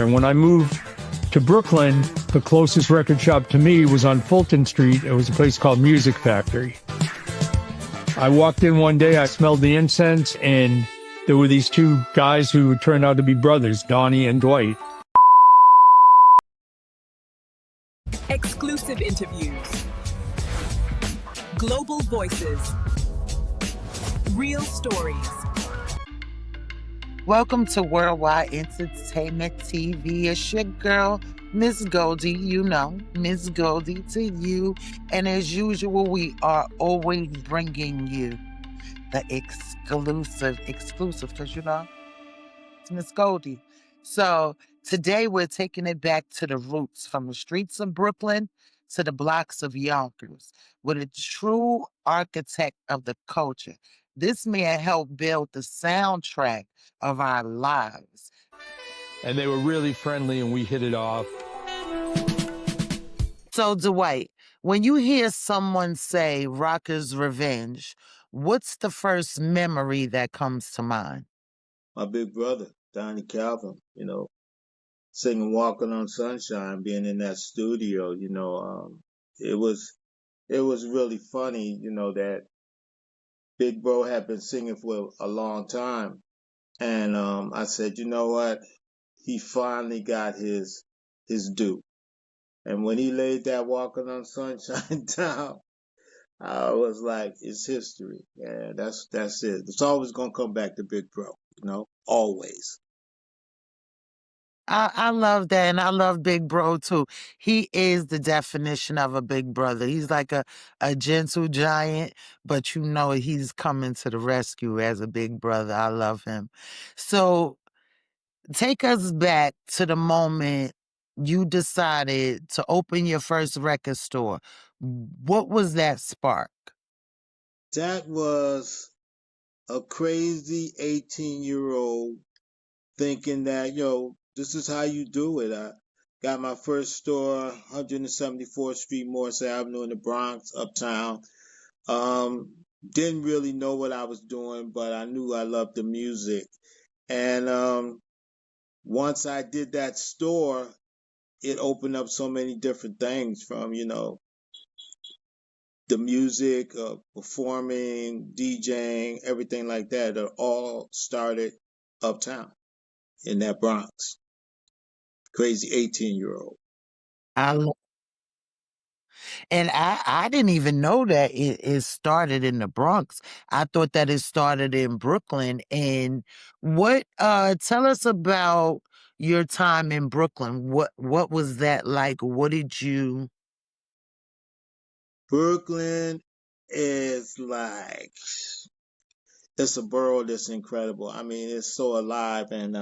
And when I moved to Brooklyn, the closest record shop to me was on Fulton Street. It was a place called Music Factory. I walked in one day, I smelled the incense, and there were these two guys who turned out to be brothers, Donnie and Dwight. Exclusive interviews, global voices, real stories. Welcome to Worldwide Entertainment TV. It's your girl, Miss Goldi. You know, Miss Goldi to you. And as usual, we are always bringing you the exclusive, because you know, it's Miss Goldi. So today we're taking it back to the roots, from the streets of Brooklyn to the blocks of Yonkers, with a true architect of the culture. This man helped build the soundtrack of our lives. And they were really friendly, and we hit it off. So, Dwight, when you hear someone say Rocker's Revenge, what's the first memory that comes to mind? My big brother, Donnie Calvin, singing Walking on Sunshine, being in that studio, it was really funny, that Big Bro had been singing for a long time. And I said, you know what? He finally got his due. And when he laid that Walking on Sunshine down, I was like, it's history. Yeah, that's it. It's always gonna come back to Big Bro, always. I love that, and I love Big Bro too. He is the definition of a big brother. He's like a gentle giant, but you know he's coming to the rescue as a big brother. I love him. So take us back to the moment you decided to open your first record store. What was that spark? That was a crazy 18-year-old thinking that, this is how you do it. I got my first store, 174th Street, Morris Avenue in the Bronx, uptown. Didn't really know what I was doing, but I knew I loved the music. And once I did that store, it opened up so many different things, from, the music, performing, DJing, everything like that. It all started uptown in that Bronx. Crazy 18-year-old. I lo- and I didn't even know that it started in the Bronx. I thought that it started in Brooklyn. And what tell us about your time in Brooklyn. What was that like? What did you Brooklyn is like, it's a borough that's incredible. I mean, it's so alive. And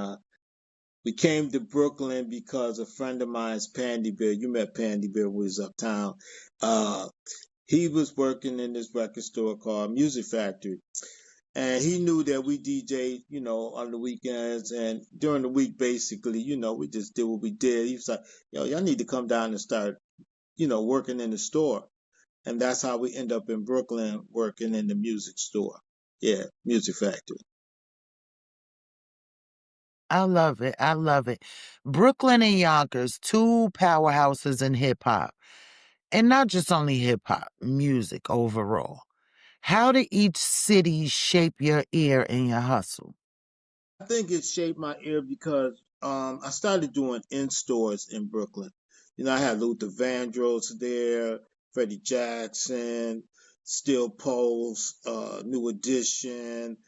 we came to Brooklyn because a friend of mine's, Pandy Bear, you met Pandy Bear when he was uptown. Uh, he was working in this record store called Music Factory. And he knew that we DJed, on the weekends, and during the week, basically, we just did what we did. He was like, yo, y'all need to come down and start, working in the store. And that's how we end up in Brooklyn working in the music store. Yeah, Music Factory. I love it. I love it. Brooklyn and Yonkers, two powerhouses in hip hop. And not just only hip hop, music overall. How did each city shape your ear and your hustle? I think it shaped my ear because I started doing in stores in Brooklyn. I had Luther Vandross there, Freddie Jackson, Steel Pulse, New Edition,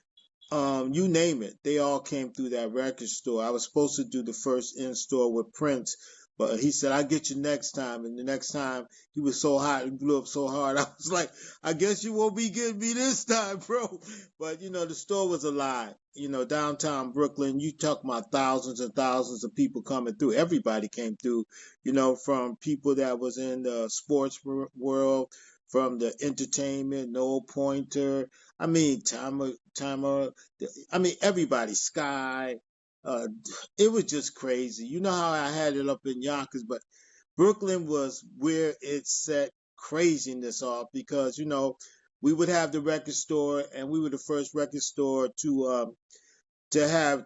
you name it. They all came through that record store. I was supposed to do the first in store with Prince, but he said, I'll get you next time. And the next time he was so hot and blew up so hard, I was like, I guess you won't be getting me this time, bro. But the store was alive. Downtown Brooklyn, you talk about thousands and thousands of people coming through. Everybody came through, from people that was in the sports world, from the entertainment, Noel Pointer. I mean, Timer. I mean, everybody, Sky. Uh, it was just crazy. You know how I had it up in Yonkers, but Brooklyn was where it set craziness off because, we would have the record store, and we were the first record store to have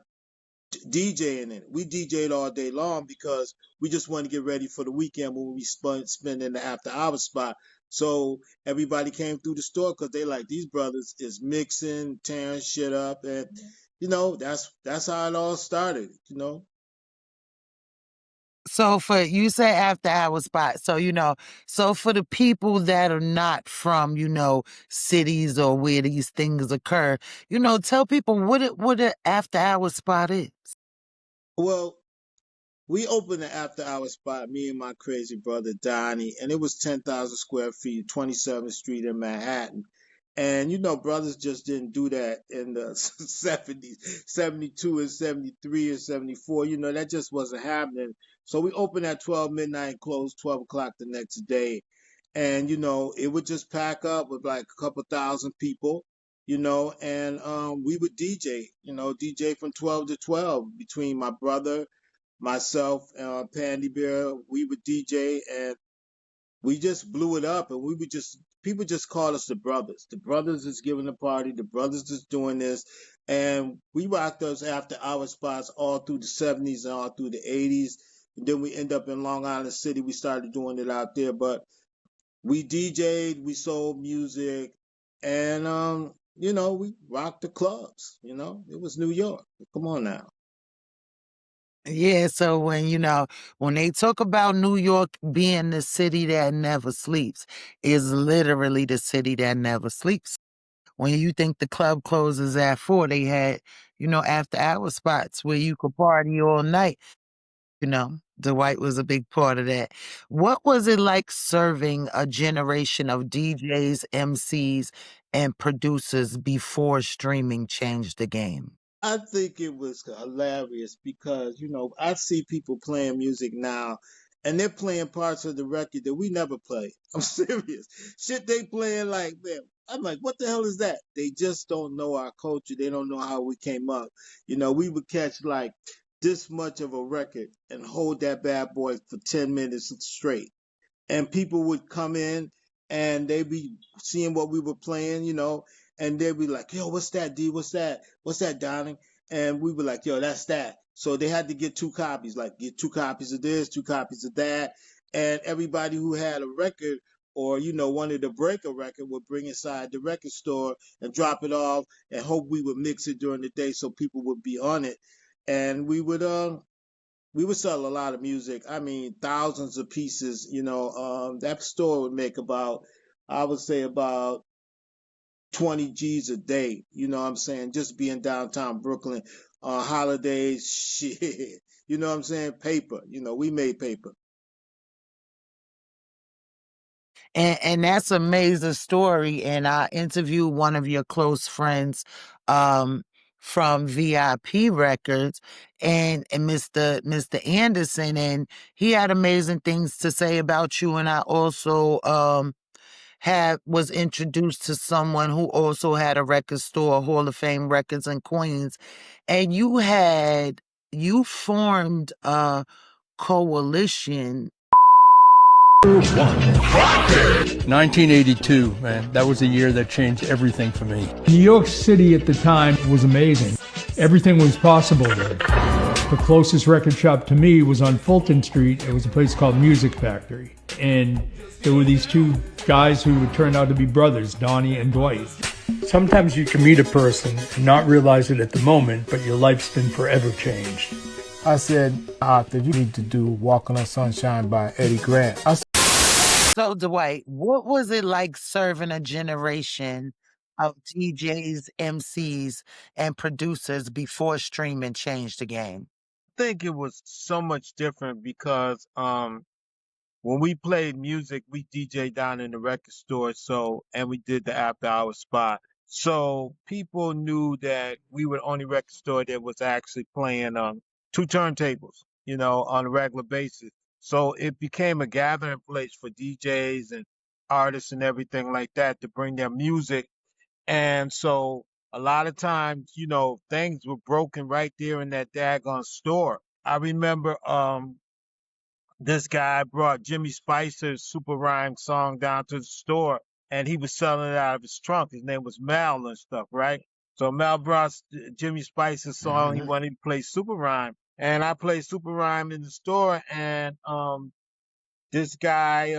DJing it. We DJed all day long because we just wanted to get ready for the weekend when we spend in the after hours spot. So everybody came through the store because they like these brothers is mixing, tearing shit up, and that's how it all started. So for you say after hour spot. So so for the people that are not from, cities or where these things occur, tell people what an after hour spot is. Well, we opened the after hour spot, me and my crazy brother Donnie, and it was 10,000 square feet, 27th Street in Manhattan. And brothers just didn't do that in the 70s, 72 and 73 and 74. That just wasn't happening. So we opened at 12 midnight and closed 12 o'clock the next day. And, it would just pack up with like a couple thousand people, and we would DJ from 12 to 12 between my brother, myself, Pandy Bear. We would DJ and we just blew it up, and we would just people just call us the brothers. The brothers is giving the party. The brothers is doing this, and we rocked those after hour spots all through the '70s and all through the '80s. And then we end up in Long Island City. We started doing it out there, but we DJ'd, we sold music, and we rocked the clubs. It was New York. Come on now. Yeah, so when they talk about New York being the city that never sleeps, is literally the city that never sleeps. When you think the club closes at 4, they had, after hour spots where you could party all night. Dwight was a big part of that. What was it like serving a generation of DJs, MCs, and producers before streaming changed the game? I think it was hilarious because, I see people playing music now and they're playing parts of the record that we never play. I'm serious. Shit they playing like, man, I'm like, what the hell is that? They just don't know our culture. They don't know how we came up. We would catch like this much of a record and hold that bad boy for 10 minutes straight, and people would come in and they'd be seeing what we were playing, and they'd be like, yo, what's that, D? What's that? What's that, Donnie? And we were like, yo, that's that. So they had to get 2 copies, like get 2 copies of this, 2 copies of that. And everybody who had a record or, wanted to break a record would bring inside the record store and drop it off and hope we would mix it during the day so people would be on it. And we would sell a lot of music. I mean, thousands of pieces. That store would make I would say about 20 G's a day. You know what I'm saying? Just being downtown Brooklyn on holidays, shit. You know what I'm saying? Paper. We made paper. And that's a amazing story. And I interviewed one of your close friends um, from VIP Records and Mr. Anderson, and he had amazing things to say about you. And I also was introduced to someone who also had a record store, Hall of Fame Records in Queens, and you formed a coalition. 1982, man. That was a year that changed everything for me. New York City at the time was amazing. Everything was possible there. The closest record shop to me was on Fulton Street. It was a place called Music Factory. And there were these 2 guys who would turn out to be brothers, Donnie and Dwight. Sometimes you can meet a person and not realize it at the moment, but your life's been forever changed. I said, Arthur, you need to do Walking on Sunshine by Eddie Grant. So, Dwight, what was it like serving a generation of DJs, MCs, and producers before streaming changed the game? I think it was so much different because when we played music, we DJ down in the record store, and we did the after hour spot. So people knew that we were the only record store that was actually playing 2 turntables, on a regular basis. So it became a gathering place for DJs and artists and everything like that to bring their music. And so a lot of times, things were broken right there in that daggone store. I remember this guy brought Jimmy Spicer's Super Rhyme song down to the store, and he was selling it out of his trunk. His name was Mal and stuff, right? So Mel brought Jimmy Spice's song. He Hmm. wanted to play Super Rhyme, and I played Super Rhyme in the store. And this guy,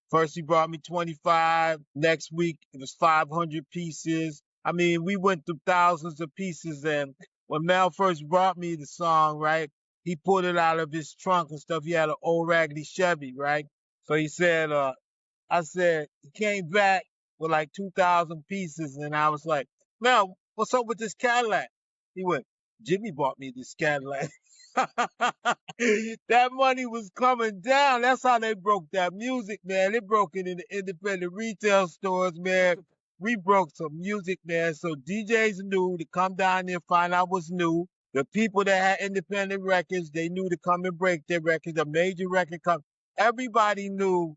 first he brought me 25. Next week it was 500 pieces. I mean, we went through thousands of pieces. And when Mel first brought me the song, right, he pulled it out of his trunk and stuff. He had an old raggedy Chevy, right? So he said, I said, he came back with like 2,000 pieces. And I was like, Mel, what's up with this Cadillac? He went, Jimmy bought me this Cadillac. That money was coming down. That's how they broke that music, man. They broke it in the independent retail stores, man. We broke some music, man. So DJs knew to come down there and find out what's new. The people that had independent records, they knew to come and break their records. A major record come. Everybody knew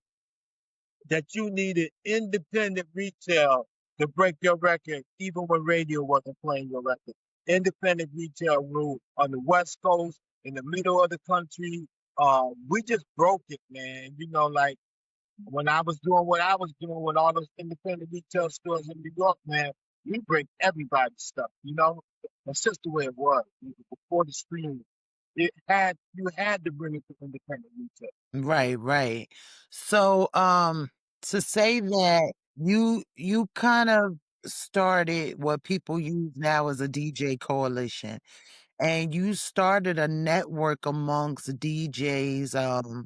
that you needed independent retail to break your record, even when radio wasn't playing your record. Independent retail rule on the West Coast, in the middle of the country. We just broke it, man. You know, like when I was doing what I was doing with all those independent retail stores in New York, man, we break everybody's stuff, you know? That's just the way it was before the stream. You had to bring it to independent retail. Right, right. So, to say that you kind of started what people use now as a DJ coalition, and you started a network amongst DJs.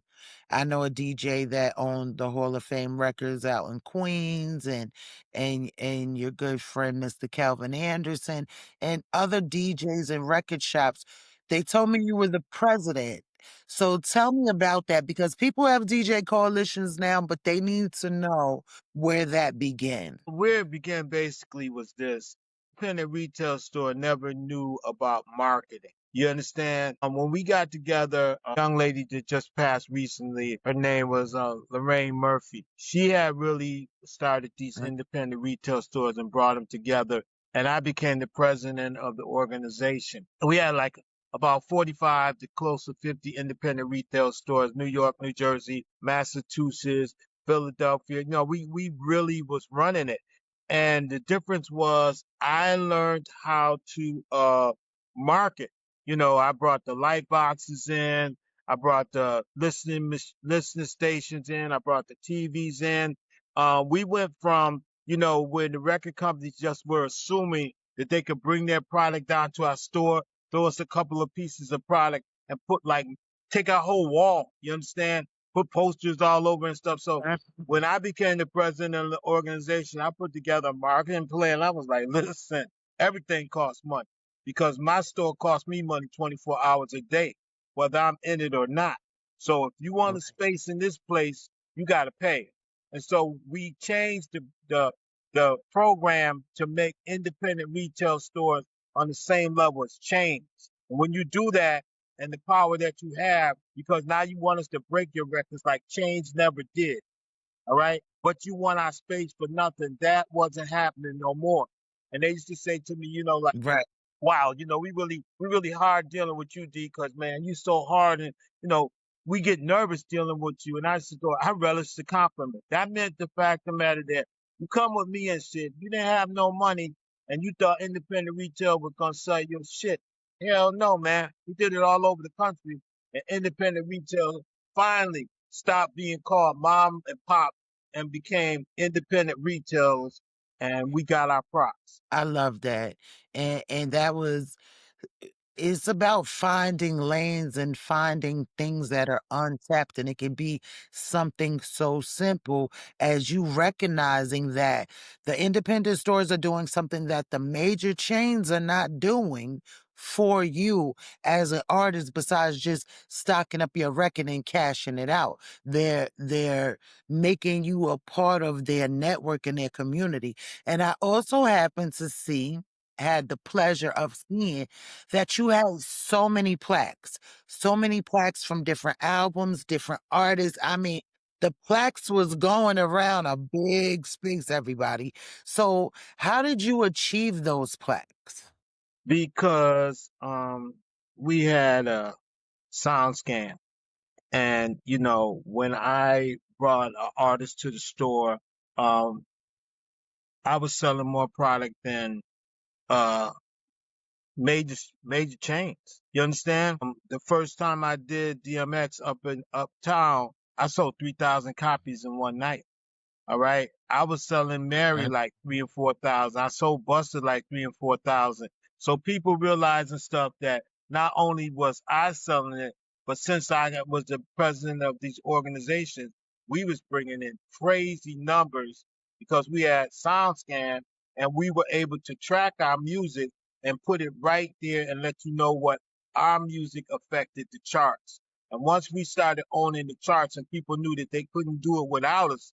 I know a DJ that owned the Hall of Fame records out in Queens, and your good friend Mr. Calvin Anderson, and other DJs and record shops. They told me you were the president. So tell me about that, because people have DJ coalitions now, but they need to know where that began. Where it began basically was this. Independent retail store never knew about marketing. You understand? When we got together, a young lady that just passed recently, her name was Lorraine Murphy. She had really started these independent retail stores and brought them together. And I became the president of the organization. We had like about 45 to close to 50 independent retail stores, New York, New Jersey, Massachusetts, Philadelphia. You know, we really was running it. And the difference was I learned how to market. You know, I brought the light boxes in, I brought the listening stations in, I brought the TVs in. We went from, you know, when the record companies just were assuming that they could bring their product down to our store, throw us a couple of pieces of product and put like take our whole wall. You understand? Put posters all over and stuff. So when I became the president of the organization, I put together a marketing plan. I was like, listen, everything costs money because my store costs me money 24 hours a day, whether I'm in it or not. So if you want a space in this place, you got to pay. And so we changed the program to make independent retail stores on the same level as chains. And when you do that, and the power that you have, because now you want us to break your records like Change never did. All right. But you want our space for nothing. That wasn't happening no more. And they used to say to me, you know, like, Right. wow, you know, we really hard dealing with you, D, because man, you so hard, and you know, we get nervous dealing with you. And I said, oh, I relish the compliment. That meant the fact of the matter that you come with me and shit. You didn't have no money, and you thought independent retail was gonna sell your shit. Hell no, man. We did it all over the country, and independent retail finally stopped being called mom and pop and became independent retailers, and we got our props. I love that. And that was it's about finding lanes and finding things that are untapped. And it can be something so simple as you recognizing that the independent stores are doing something that the major chains are not doing for you as an artist, besides just stocking up your record and cashing it out. They're making you a part of their network and their community. And I also happen to had the pleasure of seeing that you had so many plaques from different albums, different artists. I mean, the plaques was going around a big space, everybody. So how did you achieve those plaques? Because we had a sound scan, and you know when I brought an artist to the store, um I was selling more product than uh major chains. You understand? The first time I did DMX up in uptown, I sold 3,000 copies in one night. All right. I was selling Mary Right. like 3 and 4 thousand. I sold Busted like 3 and 4 thousand. So people realizing stuff that not only was I selling it, but since was the president of these organizations, we was bringing in crazy numbers because we had SoundScan and we were able to track our music and put it right there and let you know what our music affected the charts. And once we started owning the charts and people knew that they couldn't do it without us,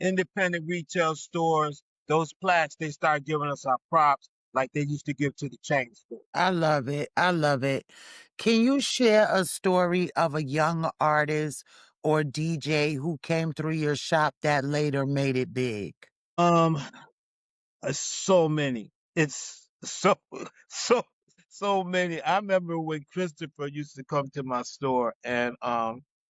independent retail stores, those plats, they start giving us our props like they used to give to the chain store. I love it. I love it. Can you share a story of a young artist or DJ who came through your shop that later made it big? Um, so many. It's so so many. I remember when Christopher used to come to my store and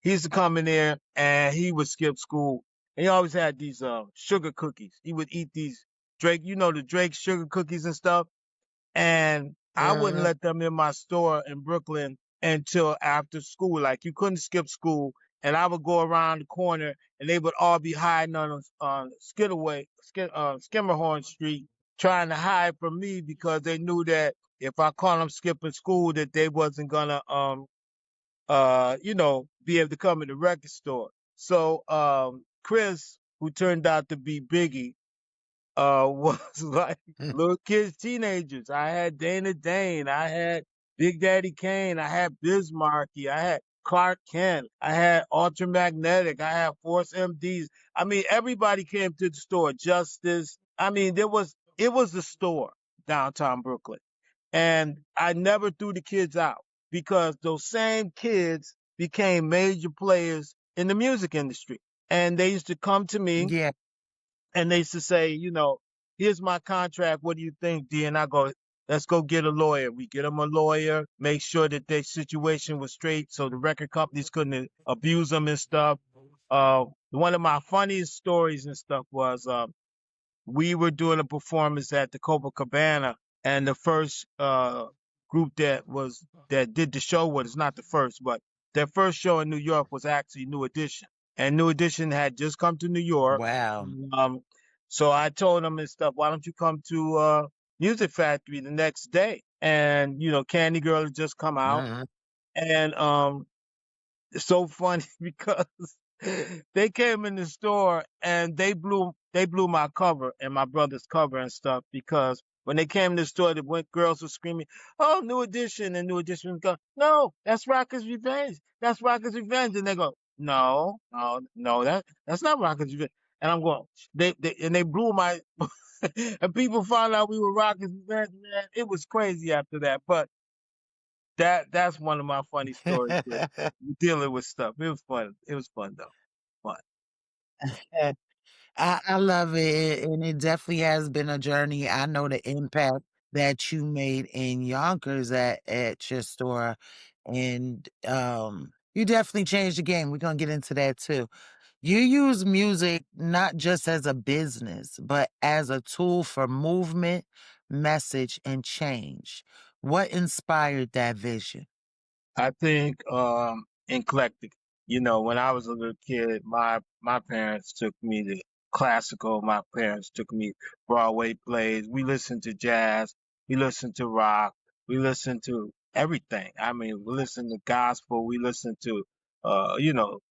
he used to come in there and he would skip school. And he always had these sugar cookies. He would eat these Drake, you know, the Drake sugar cookies and stuff. And I wouldn't Uh, let them in my store in Brooklyn until after school. Like you couldn't skip school, and I would go around the corner, and they would all be hiding on Skimmerhorn Street, trying to hide from me because they knew that if I caught them skipping school, that they wasn't gonna be able to come in the record store. So Chris, who turned out to be Biggie, was like little kids, teenagers. I had Dana Dane, I had Big Daddy Kane, I had Bismarcky, I had Clark Kent, I had Ultramagnetic, I had Force MDs. I mean, everybody came to the store. Justice. I mean, it was the store downtown Brooklyn. And I never threw the kids out because those same kids became major players in the music industry. And they used to come to me yeah. and they used to say, here's my contract. What do you think, D? And I go, let's go get a lawyer. We get them a lawyer, make sure that their situation was straight so the record companies couldn't abuse them and stuff. One of my funniest stories and stuff was we were doing a performance at the Copacabana, and the first group that did the show was not the first, but their first show in New York was actually New Edition, and New Edition had just come to New York. Wow. Um, so I told them and stuff, why don't you come to Music Factory the next day? And Candy Girl had just come out, Uh, and it's so funny because they came in the store and they blew my cover and my brother's cover and stuff because when they came in the store, girls were screaming, "Oh, New Edition!" And New Edition would go, "No, that's Rocker's Revenge. That's Rocker's Revenge." And they go, "No, no, no, that's not Rocker's Revenge." And I'm going, they blew my, and people found out we were Rocker's Revenge. Man, it was crazy after that, but. That's one of my funny stories with dealing with stuff. It was fun. It was fun though. Fun. I love it, and it definitely has been a journey. I know the impact that you made in Yonkers at your store, and you definitely changed the game. We're gonna get into that too. You use music not just as a business, but as a tool for movement, message, and change. What inspired that vision? I think eclectic. When I was a little kid, my parents took me to classical. My parents took me Broadway plays. We listened to jazz. We listened to rock. We listened to everything. I mean, we listened to gospel. We listened to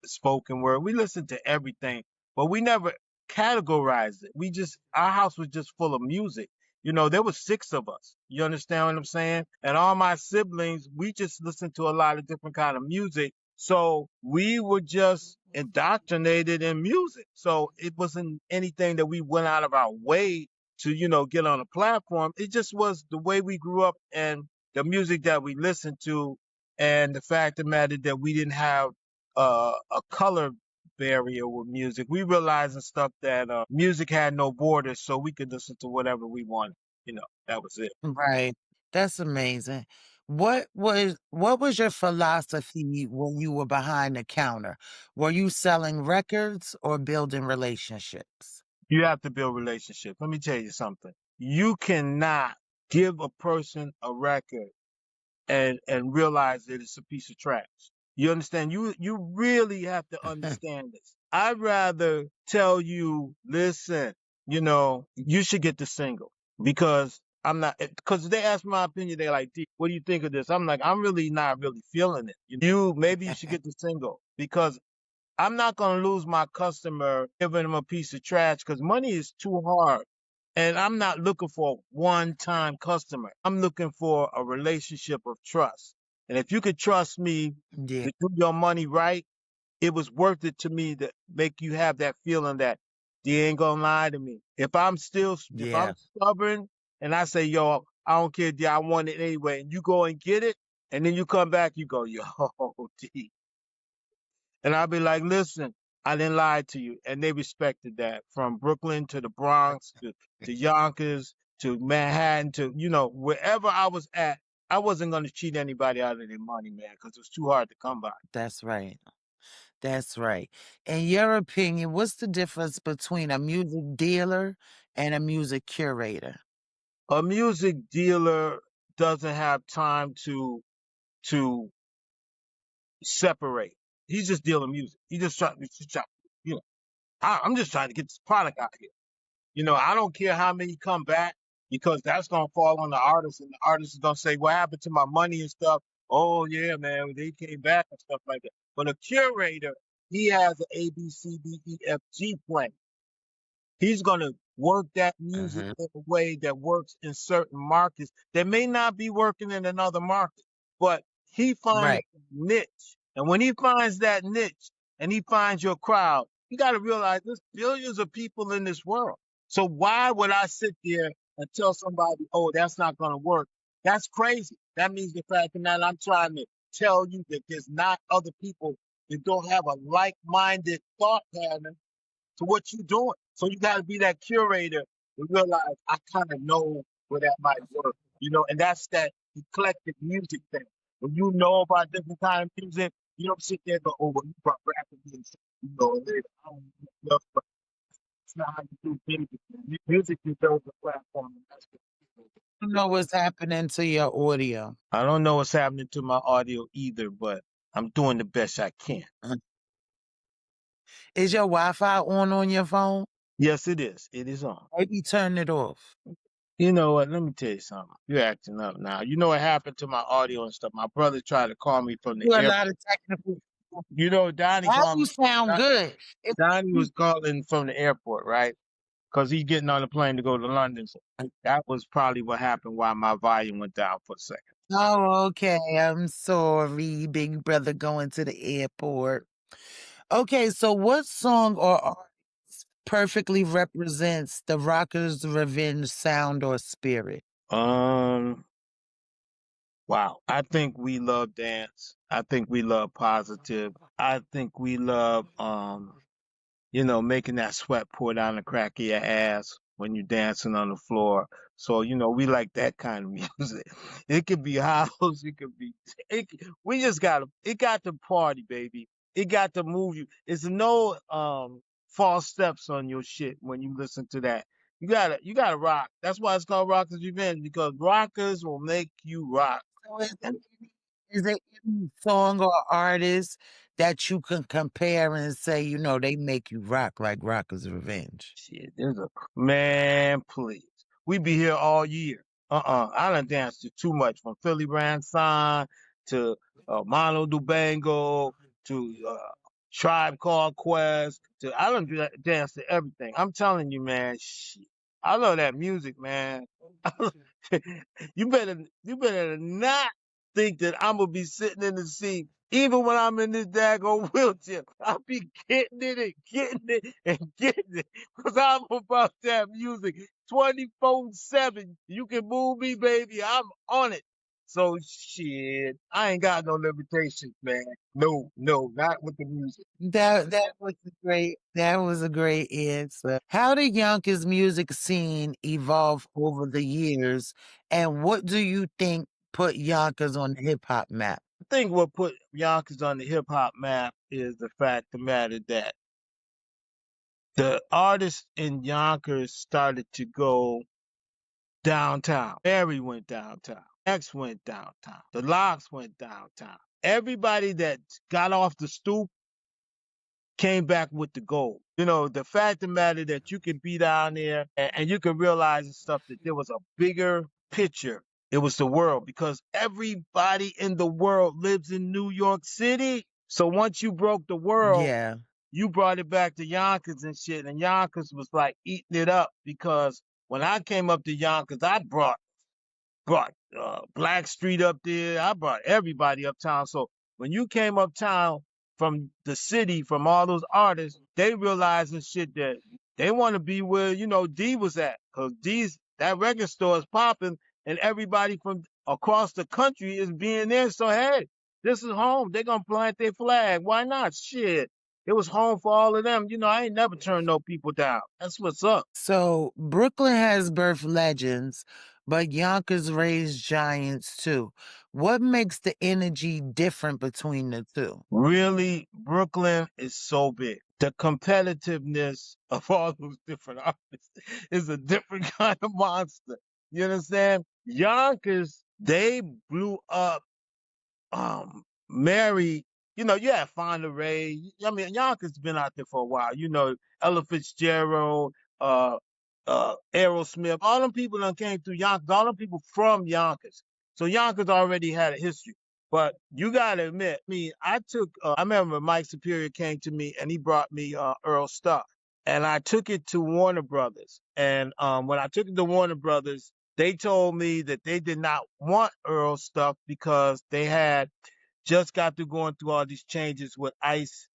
spoken word. We listened to everything, but we never categorized it. Our house was just full of music. There was six of us. You understand what I'm saying? And all my siblings, we just listened to a lot of different kind of music. So we were just indoctrinated in music. So it wasn't anything that we went out of our way to, get on a platform. It just was the way we grew up and the music that we listened to and the fact of the matter that we didn't have a color barrier with music. We realized and stuff that music had no borders, so we could listen to whatever we wanted. That was it. Right. That's amazing. What was your philosophy when you were behind the counter? Were you selling records or building relationships? You have to build relationships. Let me tell you something. You cannot give a person a record and realize that it's a piece of trash. You understand? You really have to understand this. I'd rather tell you, listen, you should get the single because I'm not because they ask my opinion, they're like, D, what do you think of this? I'm like, I'm really not really feeling it. Maybe you should get the single because I'm not gonna lose my customer giving them a piece of trash because money is too hard. And I'm not looking for a one-time customer. I'm looking for a relationship of trust. And if you could trust me Yeah, to do your money right, it was worth it to me to make you have that feeling that you ain't gonna lie to me. If I'm yeah, stubborn and I say, yo, I don't care, D, I want it anyway, and you go and get it, and then you come back, you go, yo, D, and I'll be like, listen, I didn't lie to you. And they respected that from Brooklyn to the Bronx to Yonkers to Manhattan to, wherever I was at, I wasn't going to cheat anybody out of their money, man, because it was too hard to come by. that's right. That's right. In your opinion, what's the difference between a music dealer and a music curator? A music dealer doesn't have time to separate. He's just dealing music. You know, I'm just trying to get this product out here. I don't care how many come back because that's gonna fall on the artist, and the artist is gonna say, "What happened to my money and stuff?" Oh yeah, man, they came back and stuff like that. But a curator, he has an ABCDEFG plan. He's going to work that music Hmm. in a way that works in certain markets that may not be working in another market. But he finds Right. a niche. And when he finds that niche and he finds your crowd, you got to realize there's billions of people in this world. So why would I sit there and tell somebody, oh, that's not going to work? That's crazy. That means the fact that I'm trying to tell you that there's not other people that don't have a like-minded thought pattern to what you're doing. So you got to be that curator to realize I kind of know where that might work, and that's that eclectic music thing. When you know about different kind of music, you don't sit there and go, oh, well, you brought rap music, later. I don't know, but it's not how you do music. Music deserves a platform, and that's what You know what's happening to your audio. I don't know what's happening to my audio either, but I'm doing the best I can. Uh, Is your Wi-Fi on your phone? Yes, it is. It is on. Maybe turn it off. You know what? Let me tell you something. You're acting up now. You know what happened to my audio and stuff? My brother tried to call me from the Do a airport. lot of technical. Donnie Now called you me. sound good. Donnie was calling from the airport, right? Because he's getting on the plane to go to London. So that was probably what happened why my volume went down for a second. Oh, okay. I'm sorry, big brother going to the airport. Okay, so what song or artist perfectly represents the Rockers' revenge sound or spirit? Um, wow. I think we love dance. I think we love positive. I think we love making that sweat pour down the crack of your ass when you're dancing on the floor. So, we like that kind of music. It could be house, it could be, we just it got to party, baby. It got to move you. It's no, false steps on your shit when you listen to that. You gotta rock. That's why it's called Rockers Revenge because rockers will make you rock. So is there And is there any song or artist that you can compare and say, they make you rock like Rockers' Revenge? shit, man, please. We be here all year. I done danced to too much from Philly Ransom to Mono Dubango to Tribe Called Quest to I done dance to everything. I'm telling you, man, shit. I love that music, man. You better not think that I'm gonna be sitting in the seat even when I'm in this daggone wheelchair. I'll be getting it and getting it and getting it. Cause I'm about that music 24/7. You can move me, baby. I'm on it. So shit, I ain't got no limitations, man. No, no, not with the music. That was a great answer. How did Yonkers music scene evolve over the years, and what do you think put Yonkers on the hip hop map? I think what put Yonkers on the hip hop map is the fact the matter that the artists in Yonkers started to go downtown. Mary went downtown. X went downtown. The Locks went downtown. Everybody that got off the stoop came back with the gold. You know, the fact of the matter that you can be down there and you can realize and stuff that there was a bigger picture. It was the world because everybody in the world lives in New York City. So once you broke the world, Yeah. you brought it back to Yonkers and shit. And Yonkers was like eating it up because when I came up to Yonkers, I brought Black Street up there. I brought everybody uptown. So when you came uptown from the city, from all those artists, they realized and shit that they want to be where, you know, D was at. Cause that record store is popping and everybody from across the country is being there. So hey, this is home. They're gonna plant their flag. Why not? Shit. It was home for all of them. You know, I ain't never turned no people down. That's what's up. So Brooklyn has birthed legends, but Yonkers raised giants too. What makes the energy different between the two? Really, Brooklyn is so big. The competitiveness of all those different artists is a different kind of monster. You understand? Yonkers, they blew up Mary, you know, you had Fonda Ray. I mean, Yonkers been out there for a while. You know, Ella Fitzgerald, Aerosmith, all them people that came through Yonkers, all them people from Yonkers. So Yonkers already had a history. But you gotta admit, I remember Mike Superior came to me and he brought me Earl Stuff. And I took it to Warner Brothers. And when I took it to Warner Brothers, they told me that they did not want Earl Stuff because they had just got through going through all these changes with Ice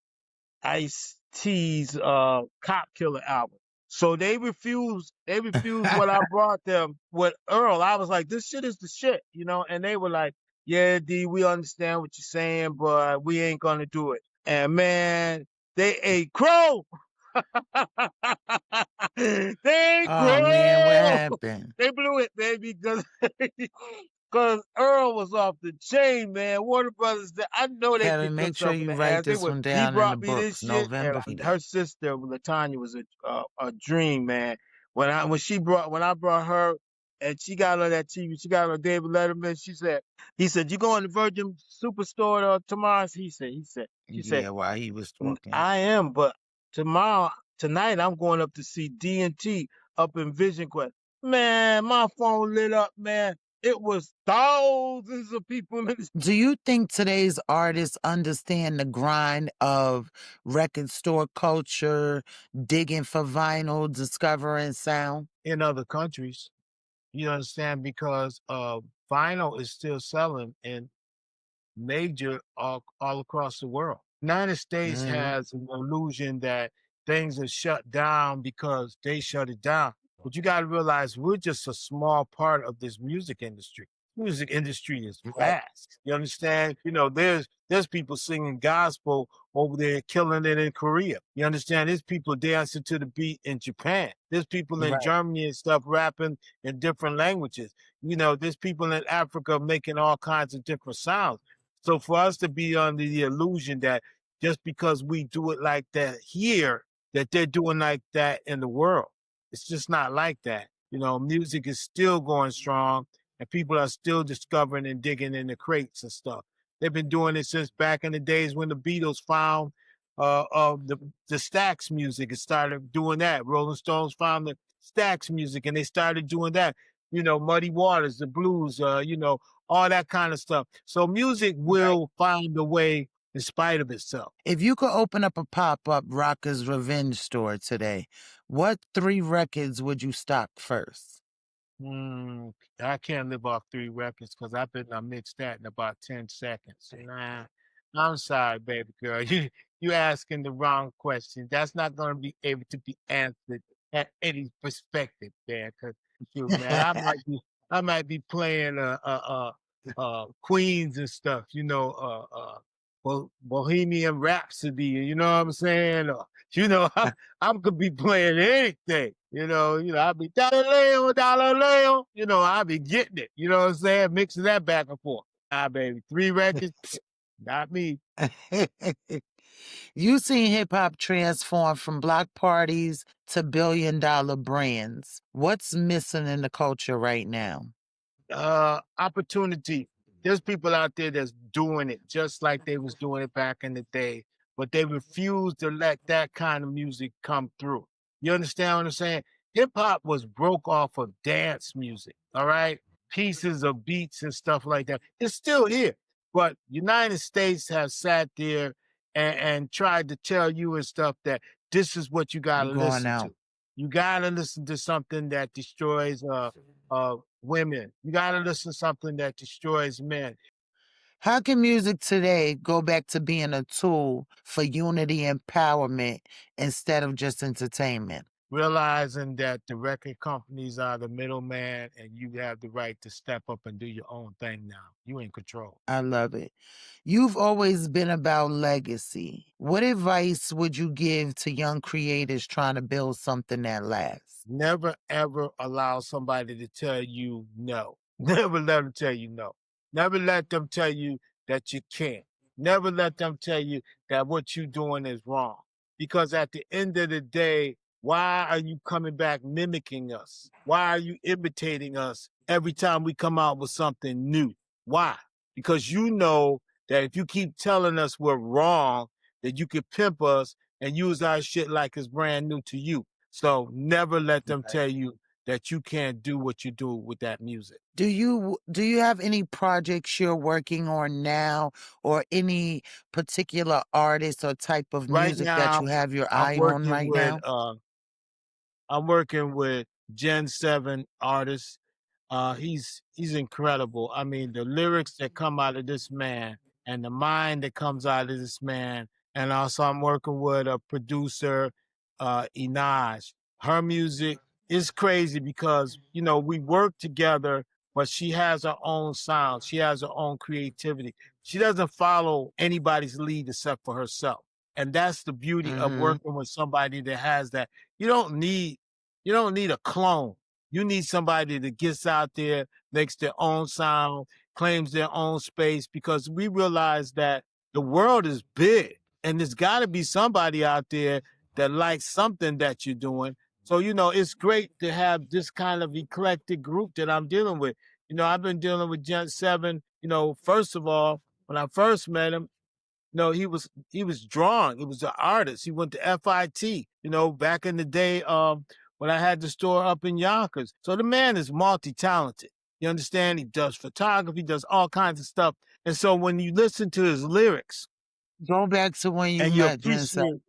T's Cop Killer album. So they refused what I brought them with Earl. I was like, this shit is the shit, you know, and they were like, yeah, D, we understand what you're saying, but we ain't gonna do it. And man, they ate crow. They ate Oh man, what crow. happened? They blew it, baby, because Earl was off the chain, man. Warner Brothers, I know they Kevin, kicked make sure themselves in you the write ass. this one He down in the brought me this books. shit, and November. her sister Latanya was a dream, man. When I brought her, and she got on that TV, she got on David Letterman. He said, you going to Virgin Superstore tomorrow? She said, Yeah, while he was talking. I am, but tonight I'm going up to see D&T up in Vision Quest. Man, my phone lit up, man. It was thousands of people in the Do you think today's artists understand the grind of record store culture, digging for vinyl, discovering sound? In other countries. You understand? Because vinyl is still selling in major all across the world. United States has an illusion that things are shut down because they shut it down. But you got to realize we're just a small part of this music industry. Music industry is vast. You understand? You know, there's people singing gospel over there killing it in Korea. You understand? There's people dancing to the beat in Japan. There's people in Germany and stuff rapping in different languages. You know, there's people in Africa making all kinds of different sounds. So for us to be under the illusion that just because we do it like that here, that they're doing like that in the world, it's just not like that. You know, music is still going strong and people are still discovering and digging in the crates and stuff. They've been doing it since back in the days when the Beatles found the Stax music and started doing that. Rolling Stones found the Stax music and they started doing that. You know, Muddy Waters, the blues, you know, all that kind of stuff. So music will find a way in spite of itself. If you could open up a pop-up Rockers Revenge store today, what 3 records would you stock first? I can't live off 3 records because I bet I mixed that in about 10 seconds. Nah, I'm sorry, baby girl. You asking the wrong question. That's not going to be able to be answered at any perspective there. Because man, I might be playing Queens and stuff. You know, Bohemian Rhapsody. You know what I'm saying? Or, you know, I could be playing anything. You know, I'll be Galileo, you know, I'll be getting it. You know what I'm saying? Mixing that back and forth. Ah, baby, 3 records. Not me. You seen hip hop transform from block parties to billion-dollar brands. What's missing in the culture right now? Opportunity. There's people out there that's doing it just like they was doing it back in the day, but they refuse to let that kind of music come through. You understand what I'm saying? Hip hop was broke off of dance music, all right? Pieces of beats and stuff like that. It's still here, but United States has sat there and tried to tell you and stuff that this is what you got You to going listen out. to. You got to listen to something that destroys women. You got to listen to something that destroys men. How can music today go back to being a tool for unity and empowerment instead of just entertainment? Realizing that the record companies are the middleman and you have the right to step up and do your own thing now. You in control. I love it. You've always been about legacy. What advice would you give to young creators trying to build something that lasts? Never ever allow somebody to tell you no. Never let them tell you no. Never let them tell you that you can't. Never let them tell you that what you're doing is wrong. Because at the end of the day, why are you coming back mimicking us? Why are you imitating us every time we come out with something new? Why? Because you know that if you keep telling us we're wrong, that you could pimp us and use our shit like it's brand new to you. So never let them tell you that you can't do what you do with that music. Do you have any projects you're working on now, or any particular artist or type of Right music that now, you have your I'm eye on working right with now? I'm working with Gen 7 artist. He's incredible. I mean, the lyrics that come out of this man and the mind that comes out of this man. And also I'm working with a producer, Inaj. Her music is crazy because, you know, we work together, but she has her own sound. She has her own creativity. She doesn't follow anybody's lead except for herself. And that's the beauty of Mhm. working with somebody that has that. You don't need you don't need a clone. You need somebody that gets out there, makes their own sound, claims their own space, because we realize that the world is big and there's got to be somebody out there that likes something that you're doing. So, you know, it's great to have this kind of eclectic group that I'm dealing with. You know, I've been dealing with Gen 7, you know, first of all, when I first met him, no, he was drawing. He was an artist. He went to FIT, you know, back in the day when I had the store up in Yonkers. So the man is multi-talented. You understand? He does photography, does all kinds of stuff. And so when you listen to his lyrics Go back to when you and you met Jen 7. appreciate,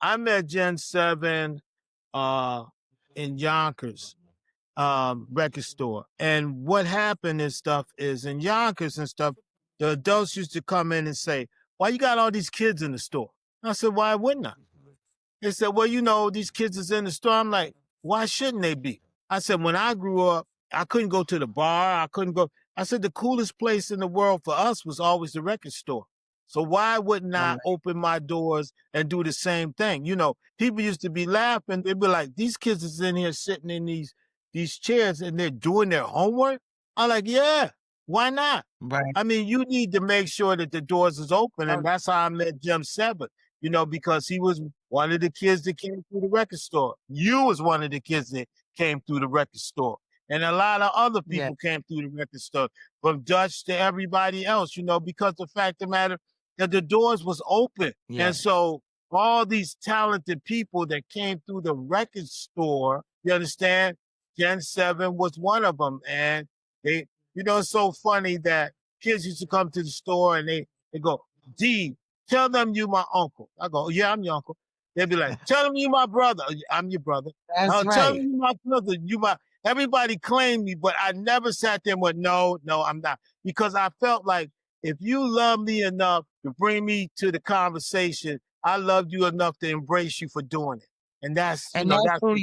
I met Gen 7 uh in Yonkers record store. And what happened and stuff is in Yonkers and stuff, the adults used to come in and say, "Why you got all these kids in the store?" I said, "Why wouldn't I?" They said, "Well, you know, these kids is in the store." I'm like, "Why shouldn't they be?" I said, "When I grew up, I couldn't go to the bar. I couldn't go." I said, "The coolest place in the world for us was always the record store. So why wouldn't I I like open my doors and do the same thing?" You know, people used to be laughing. They'd be like, "These kids is in here sitting in these chairs and they're doing their homework." I'm like, "Yeah, why not?" right. I mean, you need to make sure that the doors is open. Oh, And that's how I met Jim Seven, you know, because he was one of the kids that came through the record store. You was one of the kids that came through the record store. And a lot of other yeah, people came through the record store, from Dutch to everybody else, you know, because the fact of the matter that the doors was open. And yes. so all these talented people that came through the record store, you understand, Gen 7 was one of them. And they, you know, it's so funny that kids used to come to the store and they go, "D, tell them you my uncle." I go, "Yeah, I'm your uncle." They'd be like, "Tell them you my brother." "I'm your brother." That's Tell them right. you my brother. You my, everybody claimed me, but I never sat there and went, "No, no, I'm not." Because I felt like if you love me enough to bring me to the conversation, I loved you enough to embrace you for doing it. And that's, you And know, that's what's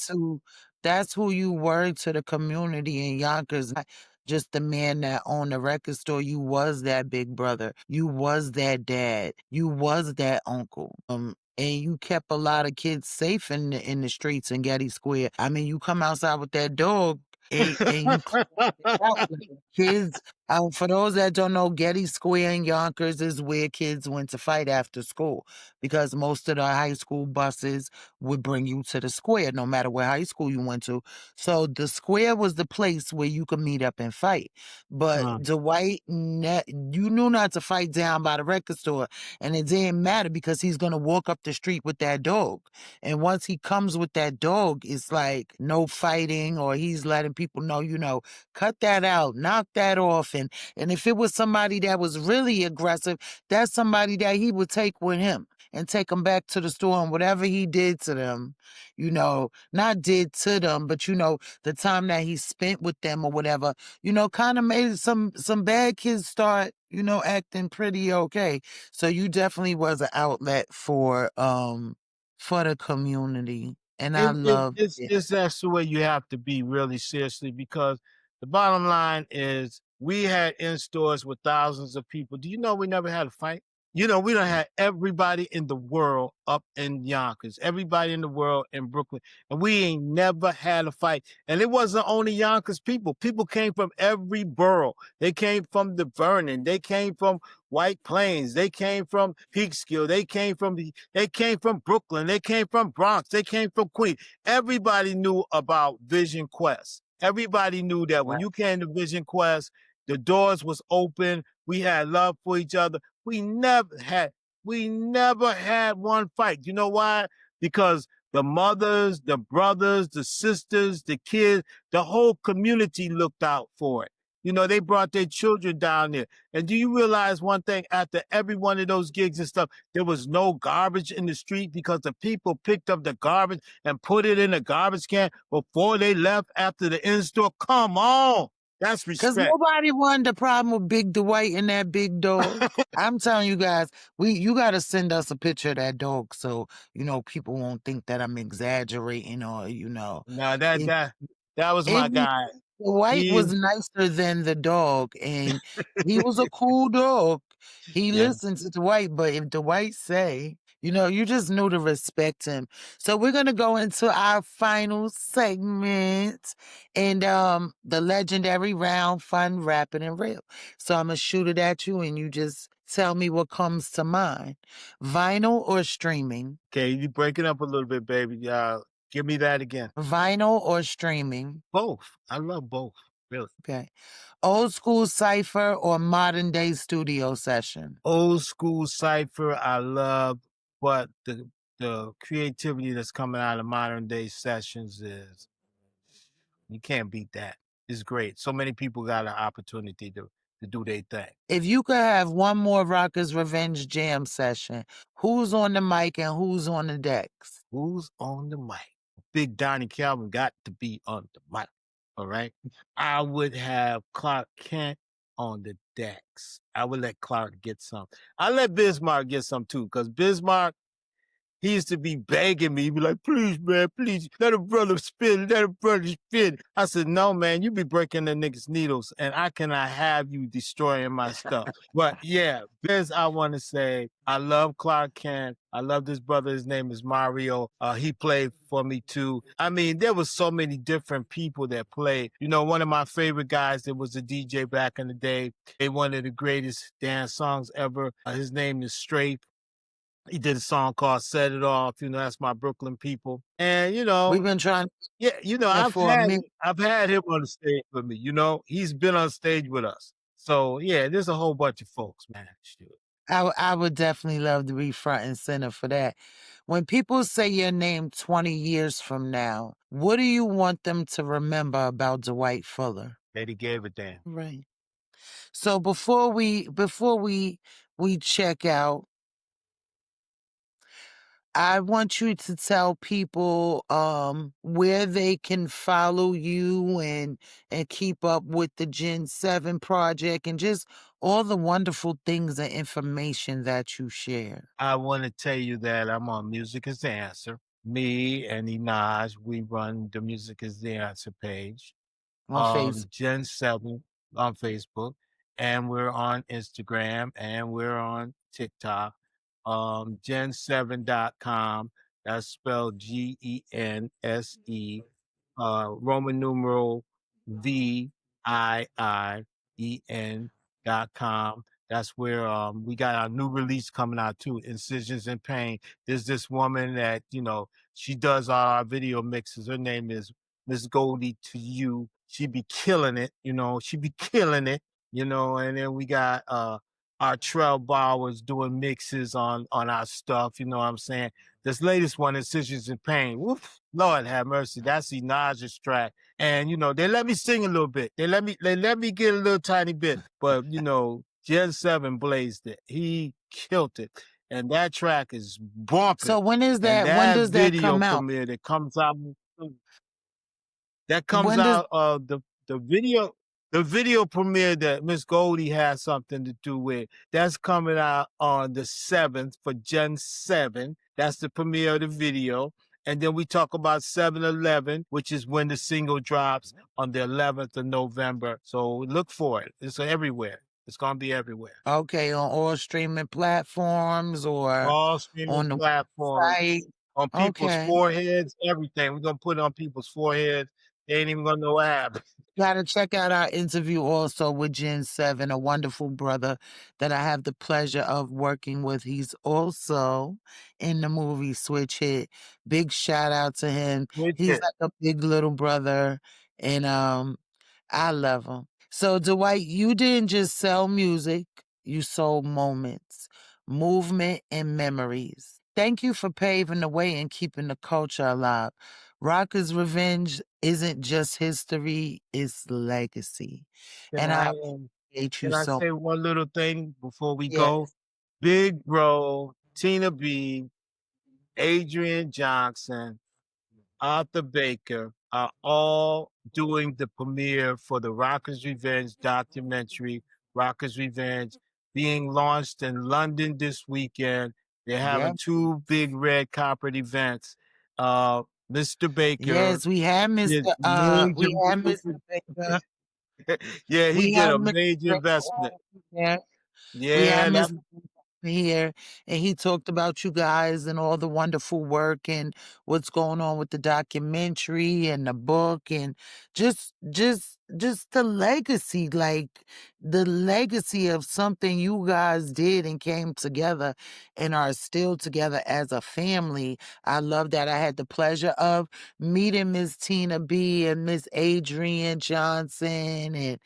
real. that's who you were to the community in Yonkers. Not just the man that owned the record store. You was that big brother. You was that dad. You was that uncle. And you kept a lot of kids safe in the streets in Getty Square. I mean, you come outside with that dog and you clean it out. Like, kids For those that don't know, Getty Square in Yonkers is where kids went to fight after school because most of the high school buses would bring you to the square, no matter what high school you went to. So the square was the place where you could meet up and fight. But Dwight, you knew not to fight down by the record store, and it didn't matter because he's gonna walk up the street with that dog. And once he comes with that dog, it's like no fighting, or he's letting people know, cut that out, knock that off. And if it was somebody that was really aggressive, that's somebody that he would take with him and take them back to the store, and whatever he did to them, not did to them, but the time that he spent with them or whatever, kind of made some bad kids start, acting pretty okay. So you definitely was an outlet for the community. And I loved it. It's that's the way you have to be really seriously, because the bottom line is we had in stores with thousands of people. Do you know we never had a fight? We don't have everybody in the world up in Yonkers, everybody in the world in Brooklyn, and we ain't never had a fight. And it wasn't only Yonkers people. People came from every borough. They came from the Vernon. They came from White Plains. They came from Peekskill. They came from Brooklyn. They came from Bronx. They came from Queens. Everybody knew about Vision Quest. Everybody knew that when you came to Vision Quest, the doors was open. We had love for each other. We never had one fight. You know why? Because the mothers, the brothers, the sisters, the kids, the whole community looked out for it. They brought their children down there. And do you realize one thing? After every one of those gigs and stuff, there was no garbage in the street because the people picked up the garbage and put it in a garbage can before they left after the in-store. Come on. That's respect. Because nobody wanted the problem with Big Dwight and that big dog. I'm telling you guys, you got to send us a picture of that dog so, people won't think that I'm exaggerating or, No, that was my guy. Dwight was nicer than the dog, and he was a cool dog. He listened to Dwight, but if Dwight say, you just knew to respect him. So we're gonna go into our final segment, and the legendary round, fun, rapid, and real. So I'm gonna shoot it at you, and you just tell me what comes to mind: vinyl or streaming? Okay, you break it up a little bit, baby. Give me that again. Vinyl or streaming? Both. I love both. Really. Okay. Old school cipher or modern day studio session? Old school cipher, I love, but the creativity that's coming out of modern day sessions is, you can't beat that. It's great. So many people got an opportunity to do their thing. If you could have one more Rockers Revenge Jam session, who's on the mic and who's on the decks? Who's on the mic? Big Donnie Calvin got to be on the mic. All right. I would have Clark Kent on the decks. I would let Clark get some. I let Bismarck get some too, because Bismarck, he used to be begging me. He'd be like, please, man, please, let a brother spin, let a brother spin. I said, no, man, you be breaking the niggas' needles, and I cannot have you destroying my stuff. But yeah, Biz, I want to say, I love Clark Kent. I love this brother. His name is Mario. He played for me too. I mean, there was so many different people that played. One of my favorite guys that was a DJ back in the day, one of the greatest dance songs ever. His name is Strafe. He did a song called Set It Off. That's my Brooklyn people. And, we've been trying. Yeah, I've had him on the stage with me. He's been on stage with us. So, yeah, there's a whole bunch of folks, man. Shoot. I would definitely love to be front and center for that. When people say your name 20 years from now, what do you want them to remember about Dwight Fuller? That he gave a damn. Right. So before we check out, I want you to tell people where they can follow you and keep up with the Gen 7 project and just all the wonderful things and information that you share. I want to tell you that I'm on Music is the Answer. Me and Inaj, we run the Music is the Answer page. On Facebook. Gen 7 on Facebook. And we're on Instagram and we're on TikTok. Gen7.com. That's spelled GENSE. Roman numeral VII DWIGHTEN.com. That's where we got our new release coming out too, Incisions in Pain. There's this woman that, she does all our video mixes. Her name is Miss Goldi to you. She be killing it, she be killing it, and then we got our Trell Bowers doing mixes on our stuff, you know what I'm saying? This latest one, Incisions in Pain. Woof, Lord have mercy. That's Naja's track. And they let me sing a little bit. They let me get a little tiny bit. But Gen 7 blazed it. He killed it. And that track is bumping. So when is that? And When does that video come out? premiere that comes out When does the video premiere that Miss Goldi has something to do with. That's coming out on the 7th for Gen 7. That's the premiere of the video. And then we talk about 7/11, which is when the single drops on the 11th of November. So look for it. It's everywhere. It's going to be everywhere. Okay, on all streaming platforms or All on streaming the platforms, website? on people's Okay. foreheads, everything. We're going to put it on people's foreheads. They ain't even going to know what happened. Gotta check out our interview also with Gen 7, a wonderful brother that I have the pleasure of working with. He's also in the movie Switch Hit. Big shout out to him. Switch He's It. like a big little brother, and I love him. So Dwight, you didn't just sell music, you sold moments, movement, and memories. Thank you for paving the way and keeping the culture alive. Rockers Revenge isn't just history, it's legacy. Can And I I appreciate you can I so say one little thing before we yeah. go? Big Bro, Tina B, Adrian Johnson, Arthur Baker are all doing the premiere for the Rockers Revenge documentary, Rockers Revenge, being launched in London this weekend. They're having Yep. 2 big red carpet events. Mr. Baker Yes, we have did Mr. major Baker. yeah, he We did have a Mr. major Baker investment. here. We have Yeah, that Mr. here, and he talked about you guys and all the wonderful work and what's going on with the documentary and the book and just the legacy, like the legacy of something you guys did and came together and are still together as a family. I love that. I had the pleasure of meeting Miss Tina B and Miss Adrian Johnson, and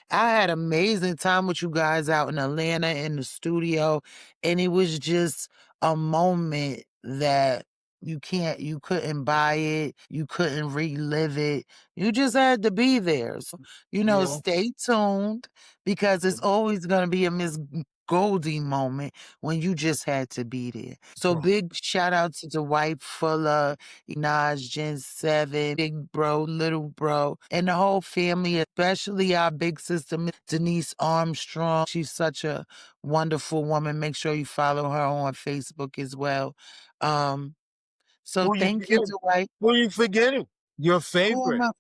I had amazing time with you guys out in Atlanta in the studio. And it was just a moment that you couldn't buy it, you couldn't relive it. You just had to be there. So, yeah. stay tuned because it's always gonna be a Miss Goldie moment when you just had to be there. So Right. big shout out to Dwight Fuller, Inaj, Gen 7, Big Bro, Little Bro, and the whole family, especially our big sister, Miss Denise Armstrong. She's such a wonderful woman. Make sure you follow her on Facebook as well. So Who you thank you, forgetting? Dwight. Who you forgetting? Your Who am favorite. I?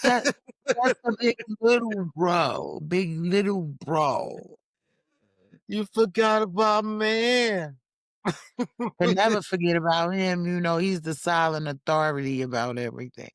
That, that's a big little bro. Big little bro. You forgot about man. Can never forget about him. He's the silent authority about everything.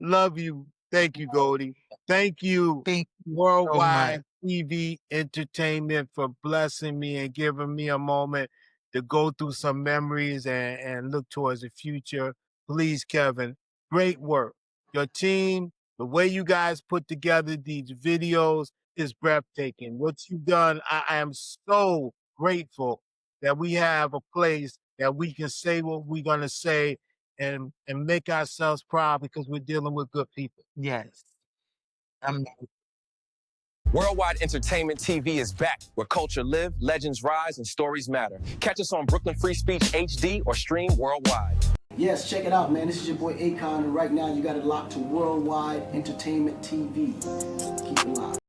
Love you. Thank you, Goldie. Thank you, Thank you so Worldwide much. TV Entertainment, for blessing me and giving me a moment to go through some memories and look towards the future. Please, Kevin, great work. Your team, the way you guys put together these videos is breathtaking. What you've done, I am so grateful that we have a place that we can say what we're going to say and make ourselves proud because we're dealing with good people. Yes. I'm Worldwide Entertainment TV is back, where culture live, legends rise, and stories matter. Catch us on Brooklyn Free Speech HD or stream worldwide. Yes, check it out, man. This is your boy Akon, and right now you got it locked to Worldwide Entertainment TV. Keep it locked.